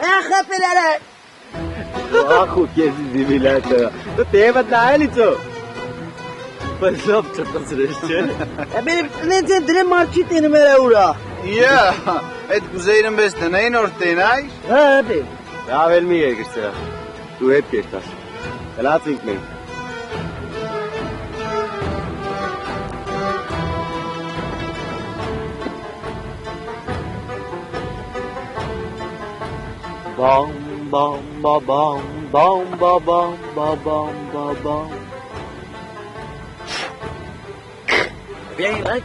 Խփելերը։ Ախու քեզ դիվիլատը։ Դու տևը նայելիցո։ Բայց լավ չտածրես չէ։ Բերիմ նենց դրե մարչի տենում էր ուրա։ Իա, այդ կուզեին մեզ տնային որ տենայ։ Հա, բե։ Լավ էլ մի երկրսա։ Դու հետ կերտաս։ Գնացինք մենք։ Bam bam ba bam bam ba bam ba bam ba bam. Bien, right?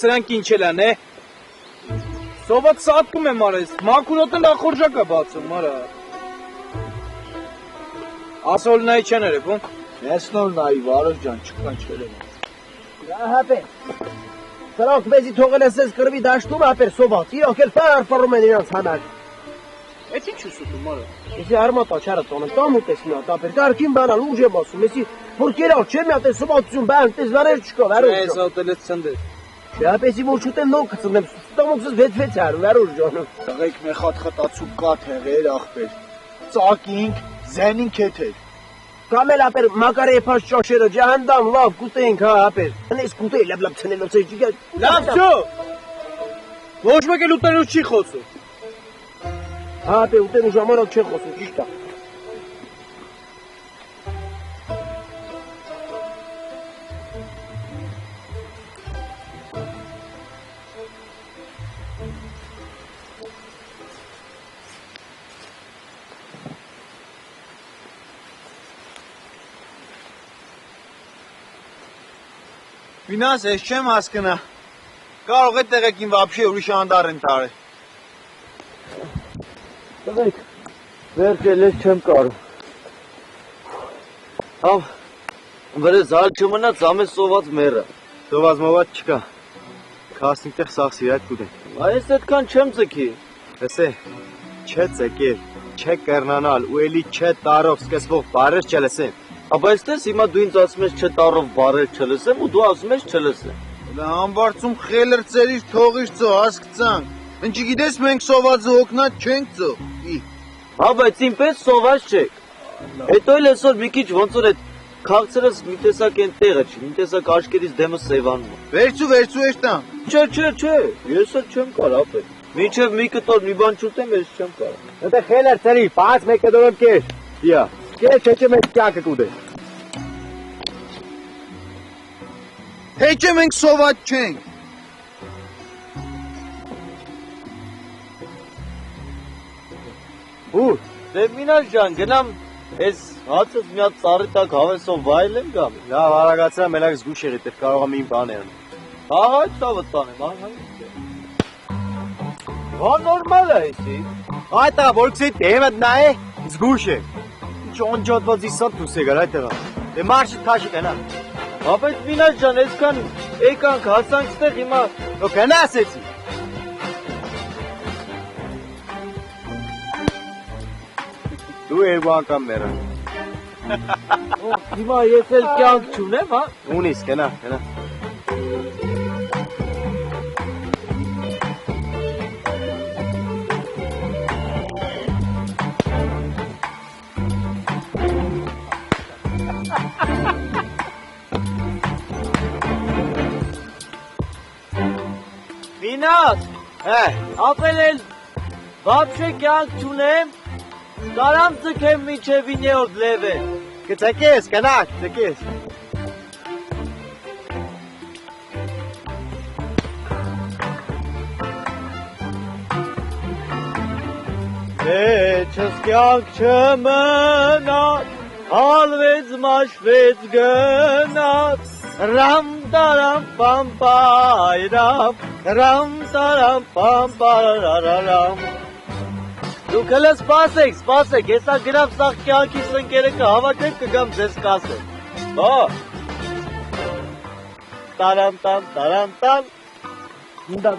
Սրանք ինչ են, է։ Սոված սատկում եմ արես, մաքուրոտը նախորժակ է բացում, արա։ Ասոլ նայի չեն երևում։ Ես նոր նայի, վարոս ջան, չկանչվել եմ։ Հապեր, սրանք մեզի թողել ես ես կրվի դաշտում, հապեր, սոված, իրոք էլ պարպարում են իրանց հանար։ Էց ինչ ուսուտում, արա։ Եսի արմատա չարը տոնը, տամուտ ես մի հատ, հապեր, կարքին բանալ, ուժ եմ ասում, եսի, որ կերալ չեմ յատ ես սովածություն, բան, տես վարեր չկա, վարոս ջան։ Ես ատել ես ծնդես։ Շապեսի որ շուտեմ նոք կծնեմ, ստամոքսս վեց հարու, վարուր ջանում։ Տղեկ մեր խատխտացու կաթ հեղեր ախպեր, ծակինք, զենինք եթեր։ Կամել ապեր մակար եփած ճաշերը ջահանդամ լավ կուտեինք հա ապեր։ Անես կուտեի լավ ցնելով ծեջիկա։ Լավ շո։ Ոչ մեկ էլ ուտենուց չի խոսում։ Հա ապեր ուտենու ժամանակ չի խոսում, ճիշտ է։ Վինաս ես չեմ հասկնա, կարող է տեղեկին վապշի ուրիշ անդար են տարել։ Տղեկ, վերջել ես չեմ կարում։ Հավ, վրեզ հալ չմնաց ամեն սոված մերը։ Սոված մոված չկա, կասնիկ տեղ սաղ սիրայդ կուդեն։ Այս այդքան չեմ ձգի։ Հեսե, չէ ձեկել, չէ կերնանալ ու էլի չէ տարով սկսվող բարեր չլսեն։ Ապա այստես հիմա դու ինձ ասում ես չտարով բարեր չլսեմ ու դու ասում ես չլսեմ։ Դա համբարձում խելր ծերիր թողիշ ծո հասկծանք։ Ընչի գիտես մենք սովածը հոգնած չենք ծո։ Հա բայց ինպես սոված չեք։ Հետո էլ այսօր մի քիչ ոնց որ այդ քաղցրս մի տեսակ են տեղը չի, մի տեսակ աշկերից դեմը սևանում։ Վերցու էշտան։ Չէ, ես էլ չեմ կարող ապել։ Մինչև մի կտոր մի բան չուտեմ ես չեմ կարող։ Դե խելեր ծերի, 5 մեկ դորոն կեր։ Դիա, Չէ մենք կյակը կուդե։ Հեչ է մենք սոված չենք։ Ուր, դե մինալ ջան, գնամ այս հացս մի հատ ծառի տակ հավեսով վայելեմ գամ։ Լավ, արագացրա, մենակ զգուշ եղի, տեղ կարող եմ իմ բան եղն։ Ահա այդ տավը տանեմ, ահա Հա նորմալ է էսի։ Այդ տղա, որ քսեի տևը նայ, զգուշ է։ Ճոնջոտվածի սատ դուս եկար այդ տղա։ Դե մարշի թաշի կնա։ Ապետ մինալ ջան, այսքան եկանք հասանք ստեղ հիմա։ Ո կնա ասեցի։ Դու երկու անգամ մերը։ Հիմա ես էլ կյանք չունեմ, հա։ Ունիս, կնա։ Մինաս, ապել էլ վապշե կյանք չունեմ, կարամ ձգեմ մինչև 9-րդ լևել։ Կծեկես, կնակ, ծեկես։ Եչս կյանք չմնաց, հալվեց մաշվեց գնաց, Ram taram pam param, ram taram pam pararam. Դուք հələ սպասեք, հեսա գրավ սաղ կյանքիս ընկերը կհավաքեք կգամ ձեզ կասեմ։ Բա։ Տարան։ Դինդա։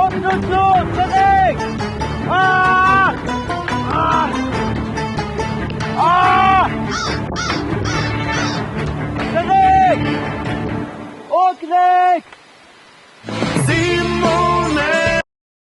Օգնություն։